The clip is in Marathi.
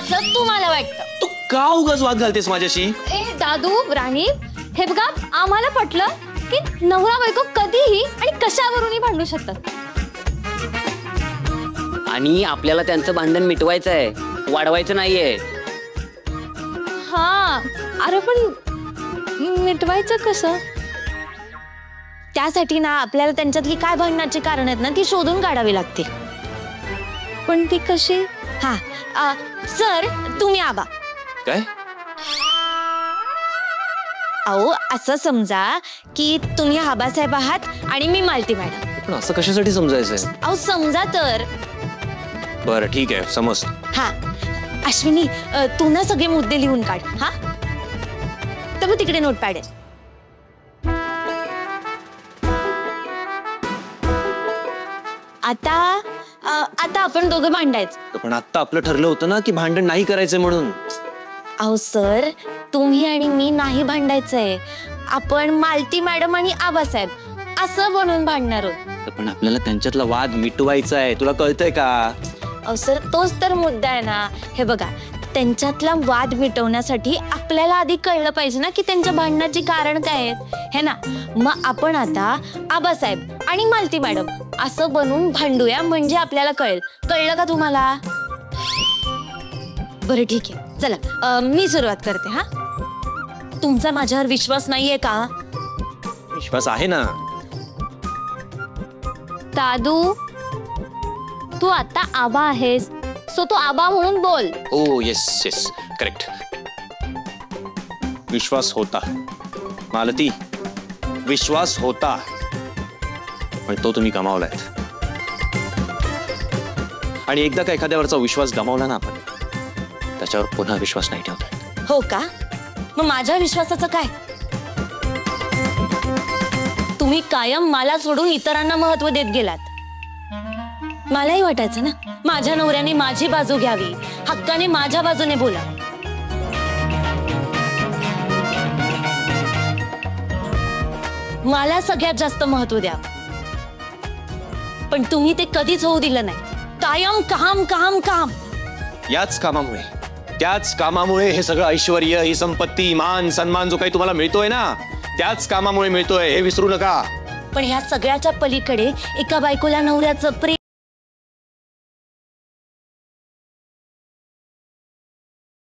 असं तुम्हाला वाटतं. तू का उगाच वाद घालतेस माझ्याशी? ए दादू राणी, हे बघा आम्हाला पटलं की नवरा बायको कधीही आणि कशावरूनही भांडू शकतात. आणि आपल्याला त्यांचं भांडण मिटवायचं आहे, वाढवायचं नाहीये. हा अरे पण मिटवायचं कसं? त्यासाठी ना आपल्याला त्यांच्यातली काय भांडणाची कारण आहेत ना ती शोधून काढावी लागतील. पण ती कशी? हा सर तुम्ही आबा. काय? अहो असं समजा की तुम्ही आबासाहेब आहात आणि मी मालती मॅडम. पण असं कशासाठी समजायचंय? अहो समजा तर. बरं ठीक आहे समज. हा अश्विनी तू ना सगळे मुद्दे लिहून काढ. हा तर मग तिकडे नोटपॅड आहे. आता आपण दोघं भांडायचं. पण आता आपलं ठरलं होतं ना की भांडण नाही करायचं म्हणून. अहो सर तुम्ही आणि मी नाही भांडायचंय. आपण मालती मॅडम आणि आबासाहेब असं बनून भांडणार आहोत. पण आपल्याला त्यांच्यातला वाद मिटवायचा आहे, तुला कळतंय का? अहो सर तोच तर मुद्दा आहे ना. हे बघा त्यांच्यातला वाद मिटवण्यासाठी आपल्याला आधी कळलं पाहिजे ना की त्यांच्या भांडणाची कारण काय आहेत हे ना. मग आपण आता आबासाहेब आणि मालती मॅडम असं बनून भांडूया म्हणजे आपल्याला कळेल. कळलं का तुम्हाला? बरं ठीक आहे चला मी सुरुवात करते. हा तुमचा माझ्यावर विश्वास नाहीये का? विश्वास आहे ना. दादू तू आता आबा आहेस सो तू आबा म्हणून बोल. ओ येस येस करेक्ट. विश्वास होता मालती, विश्वास होता पण तो तुम्ही गमावलाय. आणि एकदा का एखाद्यावरचा विश्वास गमावला ना आपण त्याच्यावर पुन्हा विश्वास नाही ठेवता येत. हो का? मग माझ्या विश्वासाचं काय? तुम्ही कायम मला सोडून इतरांना महत्व देत गेलात. मलाही वाटायचं ना माझ्या नवऱ्याने माझी बाजू घ्यावी, हक्काने माझ्या बाजूने बोला. मला सगळ्यात जास्त महत्व द्या. पण तुम्ही ते कधीच होऊ दिलं नाही. कायम काम काम काम. याच कामामुळे, त्याच कामामुळे हे सगळं ऐश्वर्य, ही संपत्ती, मान सन्मान जो काही तुम्हाला मिळतोय ना त्याच कामामुळे मिळतोय, हे विसरू नका. पण ह्या सगळ्याच्या पलीकडे एका बायकोला नवऱ्याचं प्रेम